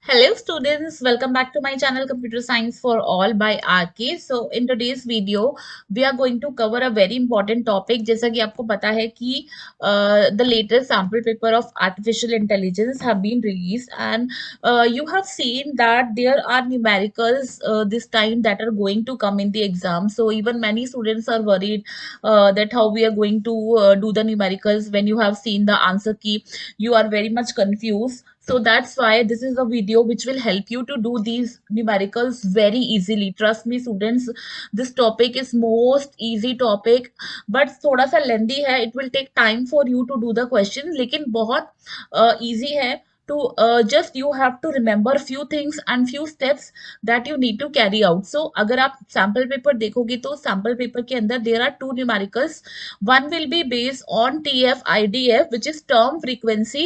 Hello students, welcome back to my channel Computer Science for All by RK. So in today's video, we are going to cover a very important topic. जैसा कि आपको पता है कि the latest sample paper of artificial intelligence have been released and you have seen that there are numericals this time that are going to come in the exam. So even many students are worried that how we are going to do the numericals when you have seen the answer key. You are very much confused, so that's why this is a video which will help you to do these numericals very easily. Trust me students, this topic is most easy topic, but थोड़ा सा लेंदी है. It will take time for you to do the question, लेकिन बहुत easy है. To just you have to remember few things and few steps that you need to carry out. So अगर आप sample paper देखोगे तो sample paper के अंदर there are two numericals. One will be based on TF-IDF, which is term frequency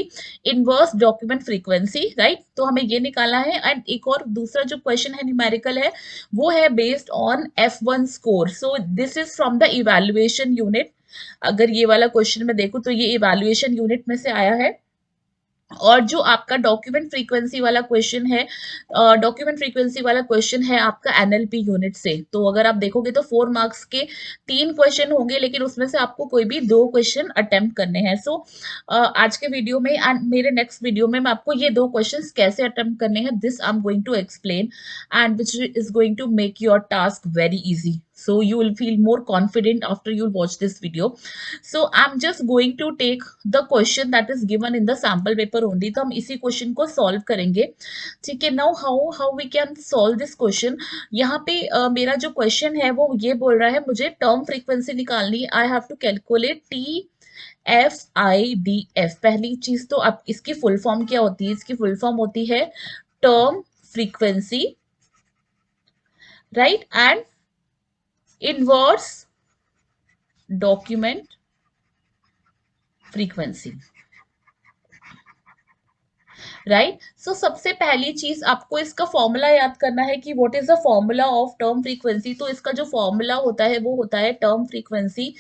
inverse document frequency, right. तो हमें ये निकालना है. एंड एक और दूसरा जो क्वेश्चन है न्यूमेरिकल है वो है based on F1 score. So this is from the evaluation unit. अगर ये वाला क्वेश्चन में देखूं तो ये इवैल्यूएशन यूनिट में से आया है. और जो आपका डॉक्यूमेंट फ्रीक्वेंसी वाला क्वेश्चन है, डॉक्यूमेंट फ्रीक्वेंसी वाला क्वेश्चन है आपका एनएलपी यूनिट से. तो अगर आप देखोगे तो 4 मार्क्स के 3 क्वेश्चन होंगे, लेकिन उसमें से आपको कोई भी 2 क्वेश्चन अटेम्प्ट करने हैं. सो आज के वीडियो में एंड मेरे नेक्स्ट वीडियो में मैं आपको ये 2 क्वेश्चन कैसे अटेम्प्ट करने हैं this I am going to explain, and which is going to make your task very easy. So you will feel more confident after you watch this video. So I'm just going to take the question that is given in the sample paper only. तो हम इसी question को solve करेंगे. ठीक है. Now how we can solve this question. यहाँ पे मेरा जो क्वेश्चन है वो ये बोल रहा है मुझे टर्म फ्रीक्वेंसी निकालनी है. I have to calculate TF-IDF. पहली चीज तो अब इसकी फुल फॉर्म क्या होती है. इसकी फुल फॉर्म होती है term frequency, right, and inverse document frequency, right. So सबसे पहली चीज आपको इसका फॉर्मूला याद करना है कि what is the formula of term frequency. तो इसका जो फॉर्मूला होता है वो होता है term frequency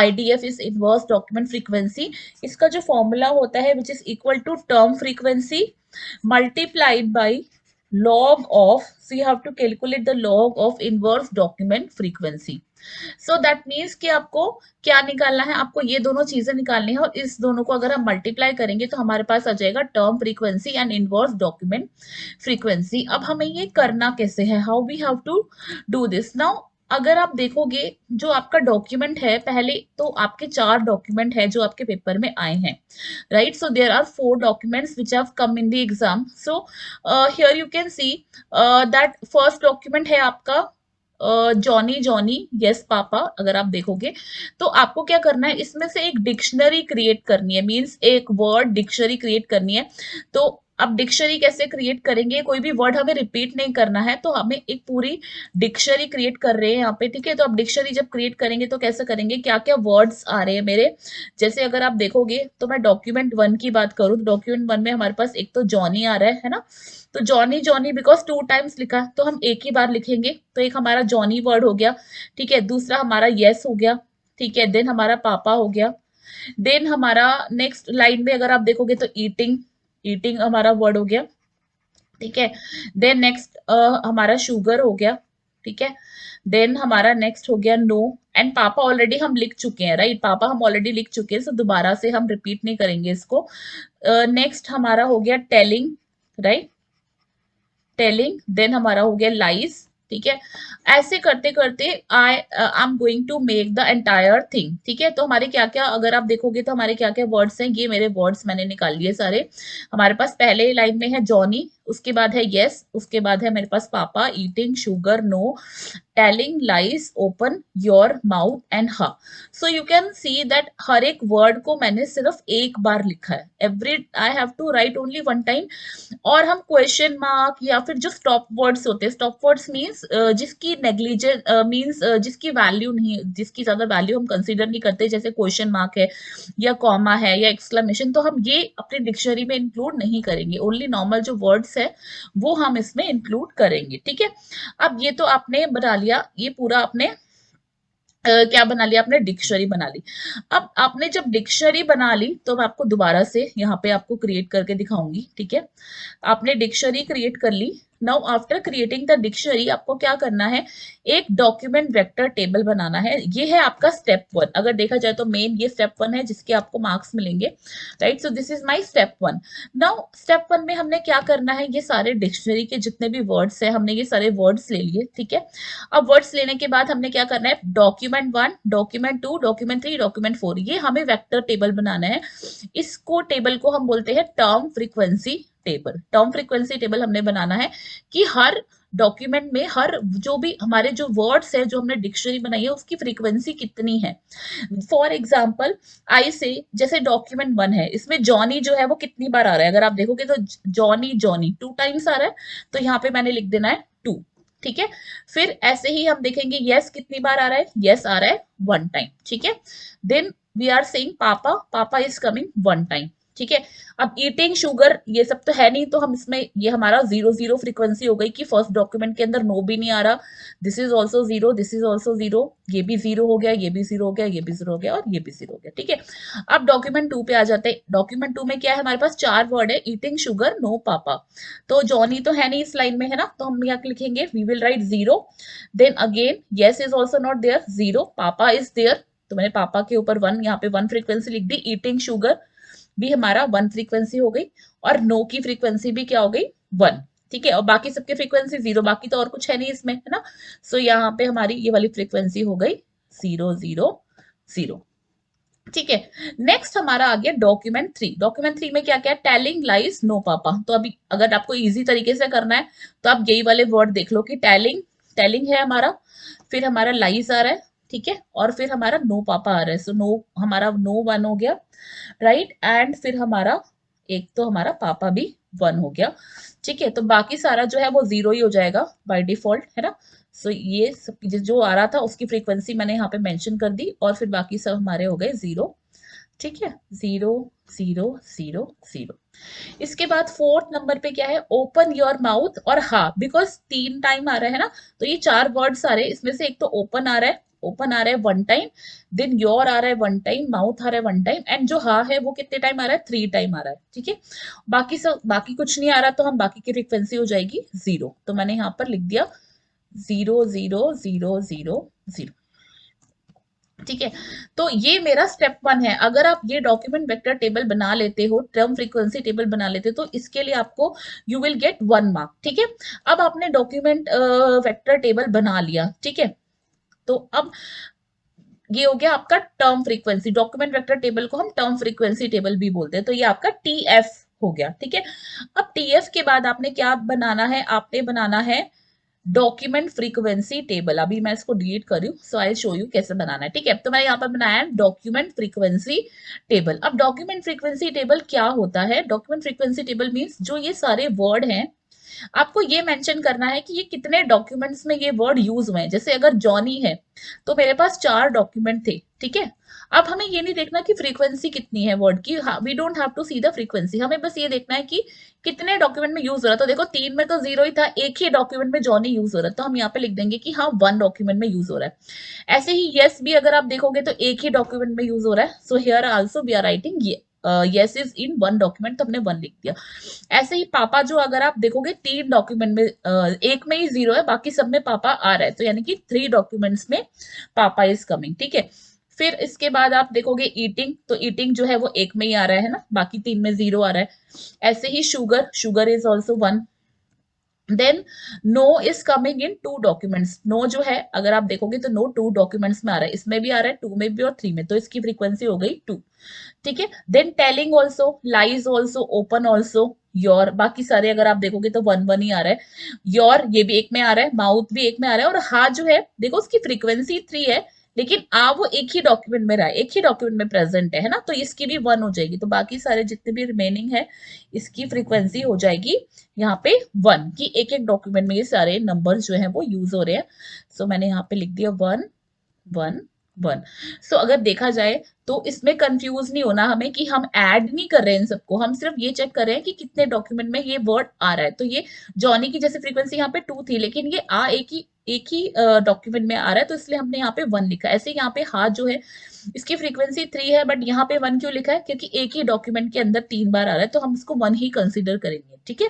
IDF is inverse document frequency. इसका जो फॉर्मूला होता है which is equal to term frequency multiplied by log of, so you have to calculate the log of inverse document frequency. So that means कि आपको क्या निकालना है. आपको ये दोनों चीजें निकालनी है और इस दोनों को अगर हम मल्टीप्लाई करेंगे तो हमारे पास आ जाएगा term frequency and inverse document frequency. अब हमें ये करना कैसे है, how we have to do this. Now अगर आप देखोगे जो आपका डॉक्यूमेंट है, पहले तो आपके 4 डॉक्यूमेंट है जो आपके पेपर में आए हैं, right. So there are 4 documents which have come in the exam. So here you can see that first document है आपका जॉनी जॉनी यस पापा. अगर आप देखोगे तो आपको क्या करना है, इसमें से एक डिक्शनरी क्रिएट करनी है, मींस एक वर्ड डिक्शनरी क्रिएट करनी है. तो अब डिक्शनरी कैसे क्रिएट करेंगे, कोई भी वर्ड हमें रिपीट नहीं करना है, तो हमें एक पूरी डिक्शनरी क्रिएट कर रहे हैं यहाँ पे. ठीक है. तो अब डिक्शनरी जब क्रिएट करेंगे तो कैसे करेंगे, क्या क्या वर्ड्स आ रहे हैं मेरे. जैसे अगर आप देखोगे तो मैं डॉक्यूमेंट 1 की बात करूँ तो डॉक्यूमेंट 1 में हमारे पास एक तो जॉनी आ रहा है ना. तो जॉनी जॉनी बिकॉज 2 टाइम्स लिखा तो हम एक ही बार लिखेंगे. तो एक हमारा जॉनी वर्ड हो गया. ठीक है. दूसरा हमारा यस हो गया. ठीक है. देन हमारा पापा हो गया. देन हमारा नेक्स्ट लाइन में अगर आप देखोगे तो ईटिंग, ईटिंग हमारा वर्ड हो गया. ठीक है. देन नेक्स्ट हमारा शुगर हो गया. ठीक है. देन हमारा नेक्स्ट हो गया नो. एंड पापा ऑलरेडी हम लिख चुके हैं, राइट. पापा हम ऑलरेडी लिख चुके हैं, सो दोबारा से हम रिपीट नहीं करेंगे इसको. नेक्स्ट हमारा हो गया टेलिंग, राइट, टेलिंग. देन हमारा हो गया लाइज. ठीक है. ऐसे करते करते I am going to make the entire thing. ठीक है. तो हमारे क्या क्या अगर आप देखोगे तो हमारे क्या क्या वर्ड्स हैं, ये मेरे वर्ड्स मैंने निकाल लिए सारे. हमारे पास पहले लाइन में है जॉनी, उसके बाद है यस, उसके बाद है मेरे पास papa, eating, sugar, no, telling, lies, open your mouth and ha. So you can see that हर एक वर्ड को मैंने सिर्फ एक बार लिखा है. Every I have to write only 1 time. और हम क्वेश्चन मार्क या फिर जो स्टॉप वर्ड्स होते हैं, स्टॉप वर्ड्स मीन्स जिसकी नेग्लिजेंस मीन्स जिसकी वैल्यू नहीं, जिसकी ज्यादा वैल्यू हम कंसीडर नहीं करते, जैसे क्वेश्चन मार्क है या कॉमा है या एक्सक्लेमेशन, तो हम ये अपने डिक्शनरी में इंक्लूड नहीं करेंगे. ओनली नॉर्मल जो वर्ड्स है वो हम इसमें इंक्लूड करेंगे. ठीक है. अब ये तो आपने बना लिया, ये पूरा आपने क्या बना लिया आपने, डिक्शनरी बना ली। अब आपने जब डिक्शनरी बना ली तो मैं आपको दोबारा से यहाँ पे आपको क्रिएट करके दिखाऊंगी, ठीक है। आपने डिक्शनरी क्रिएट कर ली। Now after creating the dictionary आपको क्या करना है, एक डॉक्यूमेंट वेक्टर टेबल बनाना है। ये है आपका स्टेप वन। अगर देखा जाए तो मेन ये स्टेप वन है जिसके आपको मार्क्स मिलेंगे, right. So this is my step one. Now step one में हमने क्या करना है, ये सारे डिक्शनरी के जितने भी वर्ड्स हैं हमने ये सारे वर्ड्स ले लिए, ठीक है। अब वर्ड्स लेने के बाद हमने क्या करना है, document one, document two, document three, document four, ये हमें वेक्टर टेबल बनाना है। इसको टेबल को हम बोलते हैं term frequency table. Term frequency table हमने बनाना है कि हर डॉक्यूमेंट में हर जो भी हमारे जो वर्ड्स है जो हमने डिक्शनरी बनाई है उसकी फ्रीक्वेंसी कितनी है। फॉर एग्जाम्पल आई से, जैसे डॉक्यूमेंट वन है इसमें जॉनी जो है वो कितनी बार आ रहा है, अगर आप देखोगे तो जॉनी जॉनी 2 टाइम्स आ रहा है, तो यहाँ पे मैंने लिख देना है 2, ठीक है। फिर ऐसे ही हम देखेंगे यस कितनी बार आ रहा है, यस आ रहा है 1 टाइम, ठीक है। देन वी आर सेइंग पापा, पापा इज कमिंग 1 टाइम, ठीक है। अब ईटिंग शुगर ये सब तो है नहीं, तो हम इसमें ये हमारा 0 0 फ्रीक्वेंसी हो गई कि फर्स्ट डॉक्यूमेंट के अंदर नो भी नहीं आ रहा, this is also 0, this is also 0, ये भी 0 हो गया, ये भी 0 हो गया, ये भी 0 हो गया और ये भी 0 हो गया, ठीक है। अब डॉक्यूमेंट 2 पे आ जाते हैं। डॉक्यूमेंट 2 में क्या है, हमारे पास 4 वर्ड है, ईटिंग शुगर नो पापा। तो जॉनी तो है नहीं इस लाइन में, है ना, तो हम यहाँ लिखेंगे we will write 0। Then again yes is also not there, 0, papa is there, तो मैंने पापा के ऊपर 1, यहाँ पे 1 फ्रीक्वेंसी लिख दी। ईटिंग शुगर भी हमारा 1 फ्रीक्वेंसी हो गई, और नो की फ्रीक्वेंसी भी क्या हो गई, 1, ठीक है। और बाकी सबकी फ्रीक्वेंसी 0, बाकी तो और कुछ है नहीं इसमें, है ना। सो यहाँ पे हमारी ये वाली फ्रीक्वेंसी हो गई 0 0 0, ठीक है। नेक्स्ट हमारा आ गया डॉक्यूमेंट 3। डॉक्यूमेंट 3 में क्या क्या, टेलिंग लाइज नो पापा। तो अभी अगर आपको इजी तरीके से करना है तो आप यही वाले वर्ड देख लो कि टेलिंग, टेलिंग है हमारा, फिर हमारा लाइज आ रहा है, ठीक है, और फिर हमारा नो पापा आ रहा है। सो नो, हमारा नो 1 हो गया, राइट। एंड फिर हमारा एक तो हमारा पापा भी 1 हो गया, ठीक है। तो बाकी सारा जो है वो 0 ही हो जाएगा बाय डिफॉल्ट, है ना। सो ये सब जो आ रहा था उसकी फ्रीक्वेंसी मैंने यहाँ पे मेंशन कर दी, और फिर बाकी सब हमारे हो गए 0, ठीक है। 0 0 0 0। इसके बाद फोर्थ नंबर पे क्या है, ओपन योर माउथ और हा, बिकॉज 3 टाइम आ रहा है ना, तो ये 4 वर्ड्स आ रहे हैं, इसमें से एक तो ओपन आ रहा है, ओपन आ रहा है 1 टाइम, देन योर आ रहा है 1 टाइम, माउथ आ रहा है 1 टाइम, एंड जो हा है वो कितने टाइम आ रहा है, 3 टाइम आ रहा है, ठीक है। बाकी सब, बाकी कुछ नहीं आ रहा, तो हम बाकी की फ्रीक्वेंसी हो जाएगी 0, तो मैंने यहाँ पर लिख दिया 0 0 0 0 0, ठीक है। तो ये मेरा स्टेप 1 है। अगर आप ये डॉक्यूमेंट वेक्टर टेबल बना लेते हो, टर्म फ्रीक्वेंसी टेबल बना लेते हो, तो इसके लिए आपको यू विल गेट 1 मार्क, ठीक है। अब आपने डॉक्यूमेंट वेक्टर टेबल बना लिया, ठीक है। तो अब ये हो गया आपका term frequency. Document vector table को हम टर्म फ्रीक्वेंसी टेबल भी बोलते हैं, तो ये आपका टीएफ हो गया, ठीक है। अब टीएफ के बाद आपने क्या बनाना है, आपने बनाना है डॉक्यूमेंट फ्रीक्वेंसी टेबल। अभी मैं इसको डिलीट कर रही हूँ, सो आई शो यू कैसे बनाना है, ठीक है। तो मैंने यहाँ पर बनाया है डॉक्यूमेंट फ्रीक्वेंसी टेबल। अब डॉक्यूमेंट फ्रीक्वेंसी टेबल क्या होता है, डॉक्यूमेंट फ्रीक्वेंसी टेबल मीन्स जो ये सारे वर्ड हैं आपको ये मेंशन करना है कि ये कितने डॉक्यूमेंट्स में ये वर्ड यूज हुए हैं। जैसे अगर जॉनी है तो मेरे पास 4 डॉक्यूमेंट थे, ठीक है। अब हमें ये नहीं देखना कि फ्रीक्वेंसी कितनी है वर्ड की, we don't have to see the frequency, हमें बस ये देखना है कि कितने डॉक्यूमेंट में यूज हो रहा है। तो देखो 3 में तो 0 ही था, एक ही डॉक्यूमेंट में जॉनी यूज हो रहा है, तो हम यहाँ पे लिख देंगे कि हाँ 1 डॉक्यूमेंट में यूज हो रहा है। ऐसे ही यस भी अगर आप देखोगे तो एक ही डॉक्यूमेंट में यूज हो रहा है, so here also we are writing yes is in 1 document, तो हमने 1 लिख दिया। ऐसे ही पापा जो अगर आप देखोगे 3 डॉक्यूमेंट में, एक में ही 0 है, बाकी सब में पापा आ रहा है, तो यानी कि 3 डॉक्यूमेंट्स में पापा इज कमिंग, ठीक है। फिर इसके बाद आप देखोगे ईटिंग, तो ईटिंग जो है वो एक में ही आ रहा है ना, बाकी 3 में 0 आ रहा है। ऐसे ही sugar, sugar is also 1। Then no is coming in 2 documents. No जो है अगर आप देखोगे तो नो 2 डॉक्यूमेंट्स में आ रहा है, इसमें भी आ रहा है, 2 में भी और 3 में, तो इसकी फ्रीक्वेंसी हो गई 2, ठीक है। Then telling also, lies also, open also, your, बाकी सारे अगर आप देखोगे तो 1 1 ही आ रहा है। योर ये भी एक में आ रहा है, माउथ भी एक में आ रहा है, और हा जो है देखो उसकी फ्रीक्वेंसी 3 है, लेकिन आ वो एक ही डॉक्यूमेंट में रहा है, एक ही डॉक्यूमेंट में प्रेजेंट है ना, तो इसकी भी 1 हो जाएगी। तो बाकी सारे जितने भी रिमेनिंग है इसकी फ्रीक्वेंसी हो जाएगी यहाँ पे 1, कि एक एक डॉक्यूमेंट में ये सारे नंबर जो है वो यूज हो रहे हैं। सो मैंने यहाँ पे लिख दिया 1 1 1। सो अगर देखा जाए तो इसमें कंफ्यूज नहीं होना हमें कि हम ऐड नहीं कर रहे हैं इन सबको, हम सिर्फ ये चेक कर रहे हैं कि कितने डॉक्यूमेंट में ये वर्ड आ रहा है। तो ये जॉनी की जैसे फ्रीक्वेंसी यहाँ पे 2 थी, लेकिन ये आ एक ही डॉक्यूमेंट में आ रहा है, तो इसलिए हमने यहाँ पे 1 लिखा है। ऐसे यहाँ पे हाथ जो है इसकी फ्रीक्वेंसी 3 है, बट यहाँ पे 1 क्यों लिखा है, क्योंकि एक ही डॉक्यूमेंट के अंदर 3 बार आ रहा है, तो हम इसको 1 ही कंसिडर करेंगे। ठीक है,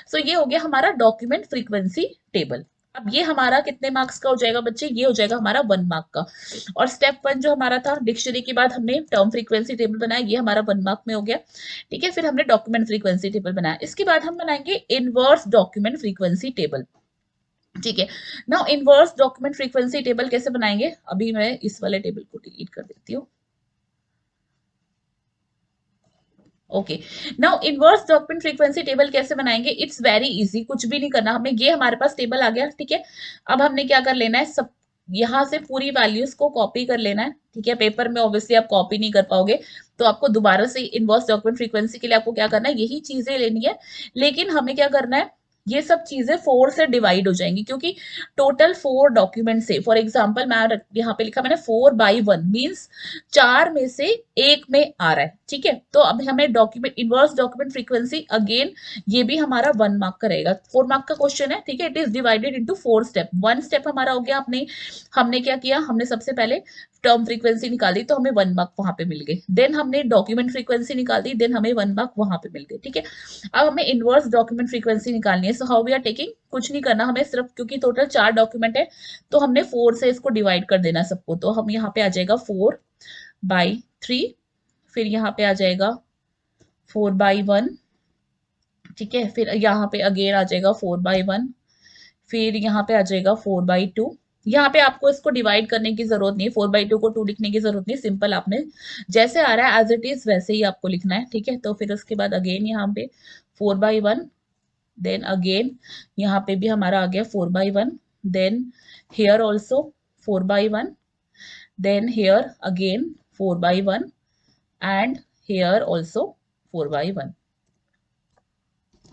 सो ये हो गया हमारा डॉक्यूमेंट फ्रीक्वेंसी टेबल। अब ये हमारा कितने मार्क्स का हो जाएगा बच्चे, ये हो जाएगा हमारा 1 मार्क का। और स्टेप 1 जो हमारा था डिक्शनरी के बाद हमने टर्म फ्रीक्वेंसी टेबल बनाया, ये हमारा 1 मार्क में हो गया। ठीक है, फिर हमने डॉक्यूमेंट फ्रीक्वेंसी टेबल बनाया, इसके बाद हम बनाएंगे इनवर्स डॉक्यूमेंट फ्रीक्वेंसी टेबल। ठीक है, now inverse document frequency table कैसे बनाएंगे, अभी मैं इस वाले टेबल को डिलीट कर देती हूँ। Okay, now inverse document frequency table कैसे बनाएंगे, इट्स वेरी इजी, कुछ भी नहीं करना हमें, ये हमारे पास टेबल आ गया। ठीक है, अब हमने क्या कर लेना है, सब यहाँ से पूरी वैल्यूज को कॉपी कर लेना है। ठीक है, पेपर में ऑब्वियसली आप कॉपी नहीं कर पाओगे, तो आपको दोबारा से इनवर्स डॉक्यूमेंट फ्रीक्वेंसी के लिए आपको क्या करना है, यही चीजें लेनी है, लेकिन हमें क्या करना है, ये सब चीजें 4 से डिवाइड हो जाएंगी, क्योंकि टोटल 4 डॉक्यूमेंट से, फॉर एग्जाम्पल मैं यहाँ पे लिखा मैंने 4/1 मीन्स 4 में से 1 में आ रहा है। ठीक है, तो अब हमें document inverse document frequency again ये भी हमारा 1 मार्क का रहेगा, 4 मार्क का क्वेश्चन है। ठीक है, it is divided into 4 step. 1 step हमारा हो गया, अपने हमने क्या किया, हमने सबसे पहले टर्म फ्रीक्वेंसी निकाली, तो हमें 1 मार्क वहां पे मिल गए। देन हमने डॉक्यूमेंट फ्रीक्वेंसी निकाली, देन हमें 1 मार्क वहां पे मिल गए। ठीक है, अब हमें इनवर्स डॉक्यूमेंट फ्रीक्वेंसी निकालनी है। So how we are taking, कुछ नहीं करना हमें, सिर्फ क्योंकि टोटल 4 डॉक्यूमेंट है, तो हमने 4 से इसको डिवाइड कर देना सबको। तो हम यहाँ पे आ जाएगा 4/3, फिर यहाँ पे आ जाएगा 4/1। ठीक है, फिर यहाँ पे अगेन आ जाएगा 4/1, फिर यहाँ पे आ जाएगा 4/2। यहाँ पे आपको इसको डिवाइड करने की जरूरत नहीं है, 4/2 को 2 लिखने की जरूरत नहीं, सिंपल आपने जैसे आ रहा है एज इट इज वैसे ही आपको लिखना है। ठीक है, तो फिर उसके बाद अगेन यहाँ पे 4/1, देन अगेन यहाँ पे भी हमारा आ गया 4/1, then here also 4/1, then here again 4/1 and here also 4/1।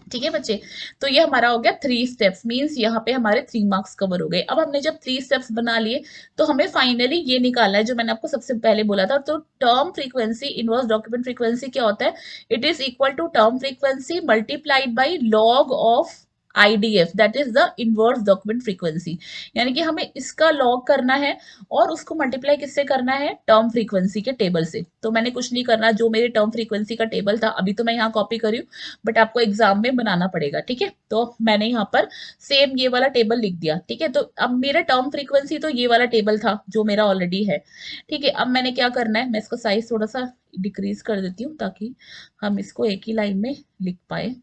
ठीक है बच्चे, तो ये हमारा हो गया 3 स्टेप्स, मींस यहाँ पे हमारे 3 मार्क्स कवर हो गए। अब हमने जब 3 स्टेप्स बना लिए, तो हमें फाइनली ये निकालना है जो मैंने आपको सबसे पहले बोला था। तो term frequency inverse document frequency क्या होता है, it is equal to term frequency multiplied by log of IDF, that is the inverse document frequency. यानी कि हमें इसका लॉग करना है और उसको मल्टीप्लाई किससे करना है, टर्म फ्रीक्वेंसी के टेबल से। तो मैंने कुछ नहीं करना, जो मेरे टर्म फ्रीक्वेंसी का टेबल था अभी तो मैं यहाँ कॉपी करी हूँ, बट आपको एग्जाम में बनाना पड़ेगा। ठीक है, तो मैंने यहाँ पर सेम ये वाला टेबल लिख दिया। ठीक है, तो अब मेरा टर्म फ्रीक्वेंसी तो ये वाला टेबल था जो मेरा ऑलरेडी है। ठीक है, अब मैंने क्या करना है, मैं इसका साइज थोड़ा सा डिक्रीज कर देती हूँ ताकि हम इसको एक ही लाइन में लिख पाए।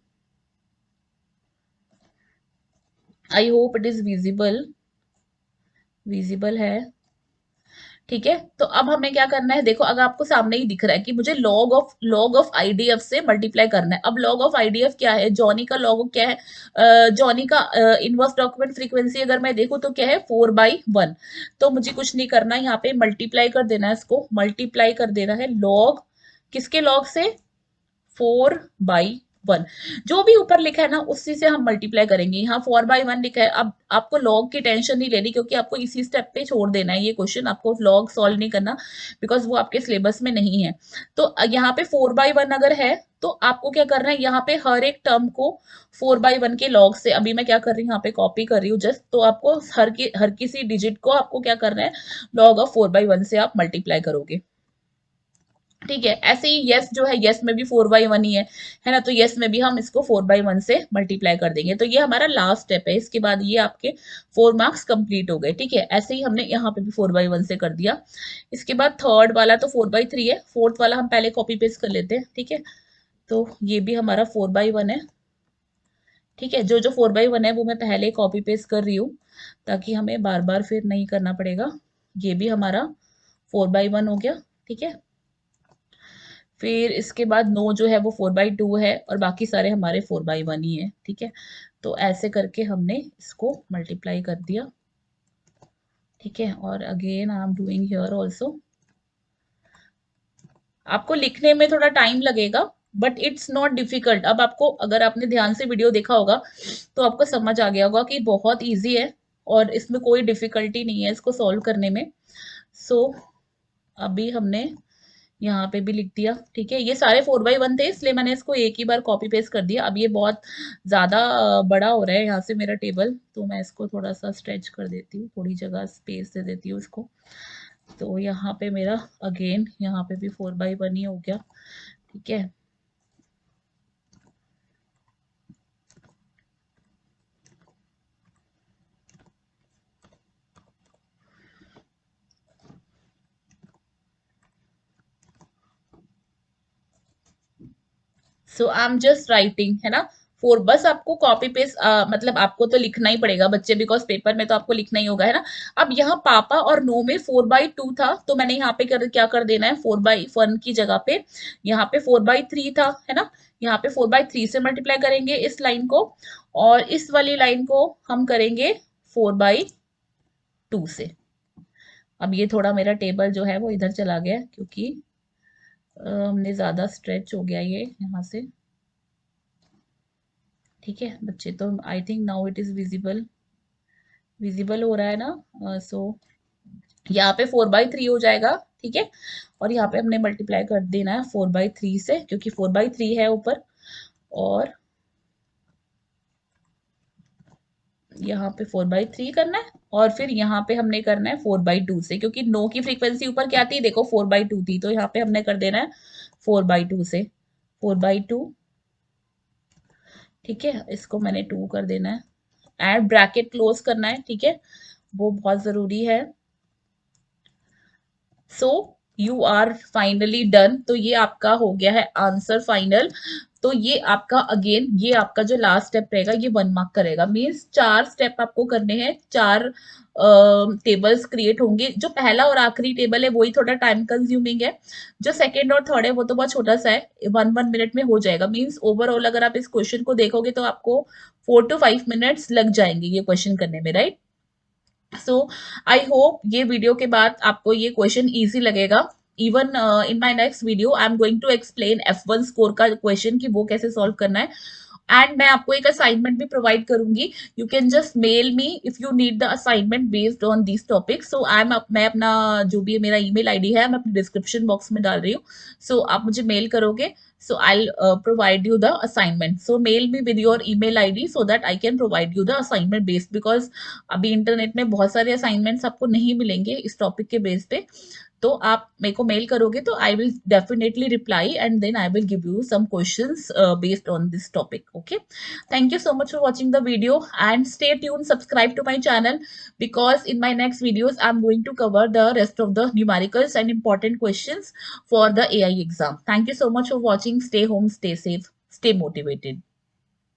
I hope it is visible है। ठीक है, तो अब हमें क्या करना है, देखो अगर आपको सामने ही दिख रहा है कि मुझे लॉग ऑफ IDF से मल्टीप्लाई करना है। अब लॉग ऑफ IDF क्या है, जॉनी का लॉग क्या है, जॉनी का इनवर्स डॉक्यूमेंट फ्रीक्वेंसी अगर मैं देखूं तो क्या है 4/1। तो मुझे कुछ नहीं करना, यहाँ पे मल्टीप्लाई कर देना है, इसको मल्टीप्लाई कर देना है लॉग किसके लॉग से, 4/1। जो भी ऊपर लिखा है ना उसी से हम मल्टीप्लाई करेंगे। यहाँ 4/1 लिखा है, अब आपको लॉग की टेंशन नहीं लेनी, क्योंकि आपको इसी स्टेप पे छोड़ देना है ये क्वेश्चन, आपको लॉग सॉल्व नहीं करना, बिकॉज वो आपके सिलेबस में नहीं है। तो यहाँ पे 4/1 अगर है तो आपको क्या करना है, यहाँ पे हर एक टर्म को 4/1 के लॉग से, अभी मैं क्या कर रही हूँ यहाँ पे कॉपी कर रही हूँ जस्ट, तो आपको हर किसी डिजिट को आपको क्या करना है, लॉग ऑफ 4/1 से आप मल्टीप्लाई करोगे। ठीक है, ऐसे ही यस जो है, यस में भी 4/1 ही है ना, तो यस में भी हम इसको 4/1 से मल्टीप्लाई कर देंगे। तो ये हमारा लास्ट स्टेप है, इसके बाद ये आपके 4 मार्क्स कंप्लीट हो गए। ठीक है, ऐसे ही हमने यहाँ पे भी 4/1 से कर दिया। इसके बाद थर्ड वाला तो 4/3 है, फोर्थ वाला हम पहले कॉपी पेस्ट कर लेते हैं। ठीक है, तो ये भी हमारा 4/1 है। ठीक है, जो जो 4/1 है वो मैं पहले कॉपी पेस्ट कर रही हूँ, ताकि हमें बार बार फिर नहीं करना पड़ेगा। ये भी हमारा 4/1 हो गया। ठीक है, फिर इसके बाद नो जो है वो 4/2 है, और बाकी सारे हमारे 4/1 ही है। ठीक है, तो ऐसे करके हमने इसको मल्टीप्लाई कर दिया। ठीक है, और again I am doing here also. आपको लिखने में थोड़ा टाइम लगेगा, बट इट्स नॉट डिफिकल्ट। अब आपको, अगर आपने ध्यान से वीडियो देखा होगा तो आपको समझ आ गया होगा कि बहुत ईजी है और इसमें कोई डिफिकल्टी नहीं है इसको सॉल्व करने में। सो अभी हमने यहाँ पे भी लिख दिया, ठीक है। ये सारे 4x1 थे, इसलिए मैंने इसको एक ही बार कॉपी पेस्ट कर दिया। अब ये बहुत ज्यादा बड़ा हो रहा है यहाँ से मेरा टेबल, तो मैं इसको थोड़ा सा स्ट्रेच कर देती हूँ, थोड़ी जगह स्पेस दे देती हूँ इसको। तो यहाँ पे मेरा अगेन यहाँ पे भी 4x1 ही हो गया, ठीक है। सो आई एम जस्ट राइटिंग, है ना, फोर। बस आपको कॉपी पेस्ट मतलब आपको तो लिखना ही पड़ेगा बच्चे, बिकॉज पेपर में तो आपको लिखना ही होगा, है ना। अब यहाँ पापा और नो में 4x2 था, तो मैंने यहाँ पे क्या कर देना है, 4x1 की जगह पे यहाँ पे 4x3 था, है ना। यहाँ पे 4x3 से मल्टीप्लाई करेंगे इस लाइन को, और इस वाली लाइन को हम करेंगे 4x2 से। अब ये थोड़ा मेरा टेबल जो है वो इधर चला गया, क्योंकि हमने ज्यादा स्ट्रेच हो गया ये यहाँ से, ठीक है बच्चे। तो I think now it is visible, visible हो रहा है ना। सो यहाँ पे 4x3 हो जाएगा, ठीक है। और यहाँ पे हमने मल्टीप्लाई कर देना है 4x3 से, क्योंकि 4x3 है ऊपर, और यहाँ पे 4x3 करना है, और फिर यहाँ पे हमने करना है 4x2 से, क्योंकि नो की फ्रीक्वेंसी ऊपर क्या थी, देखो 4x2 थी, तो यहाँ पे हमने कर देना है 4x2 से, 4x2, ठीक है। इसको मैंने 2 कर देना है, एंड ब्रैकेट क्लोज करना है, ठीक है, वो बहुत जरूरी है। So you are finally done. तो ये आपका हो गया है आंसर फाइनल। तो ये आपका अगेन, ये आपका जो लास्ट स्टेप रहेगा ये 1 मार्क करेगा, मीन्स 4 स्टेप आपको करने हैं, 4 टेबल्स क्रिएट होंगे। जो पहला और आखिरी टेबल है वही थोड़ा टाइम कंज्यूमिंग है, जो सेकंड और थर्ड है वो तो बहुत छोटा सा है, 1 मिनट में हो जाएगा। मीन्स ओवरऑल अगर आप इस क्वेश्चन को देखोगे तो आपको 4 to 5 मिनट्स लग जाएंगे ये क्वेश्चन करने में, राइट। सो आई होप ये वीडियो के बाद आपको ये क्वेश्चन इजी लगेगा। Even in my next video I am going to explain F1 score का क्वेश्चन कि वो कैसे सॉल्व करना है, एंड मैं आपको एक असाइनमेंट भी प्रोवाइड करूंगी। You can just mail me if you need the assignment based on this topic. So मैं अपना जो भी मेरा ईमेल आईडी है मैं अपने डिस्क्रिप्शन बॉक्स में डाल रही हूँ, सो आप मुझे मेल करोगे, so I'll provide you the assignment. So mail me with your email ID so that I can provide you the assignment based, because अभी इंटरनेट में बहुत सारे असाइनमेंट्स आपको नहीं मिलेंगे इस टॉपिक के बेस पे। तो आप मेरे को मेल करोगे तो I will definitely reply, and then I will give you some questions based on this topic. Okay, thank you so much for watching the video, and stay tuned, subscribe to my channel, because in my next videos I'm going to cover the rest of the numericals and important questions for the AI exam. Thank you so much for watching. Stay home, stay safe, stay motivated.